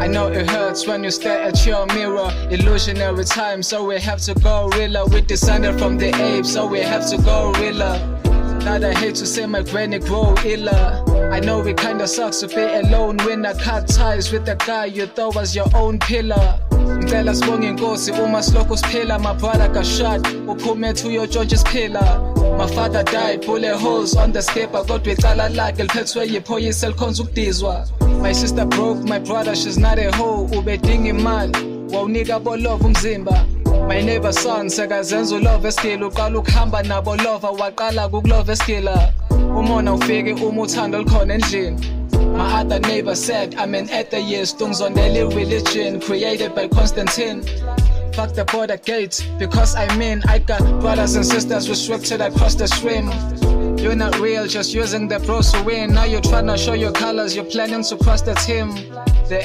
I know it hurts when you stare at your mirror. Illusionary time, so we have to go realer. We descended from the apes, so we have to go realer. Now I hate to say my granny grow iller. I know it kinda sucks to be alone when I cut ties with the guy you thought was your own pillar. Ngicela sibonge inkosi uma silokhu siphila. My brother got shot, uphume to your George's pillar. My father died, bullet holes on the skipper. Kodwa icala lakhe liphethwe yiphoyisa elikhonza ukudizwa. My sister broke, my brother she's not a hoe. Ubedinga imali, wawunika bolova umzimba. My neighbor son sekazenza ulove eskila. Uqala ukuhamba nabo lova, waqala kukulove eskila. Umona ufike uma uthando likhona endlini. My other neighbor said I'm an atheist. Ungizondela religion created by Constantine. Fuck the border gates, because I got brothers and sisters restricted across the stream. You're not real, just using the bros to win. Now you're trying to show your colors, you're planning to cross the team. The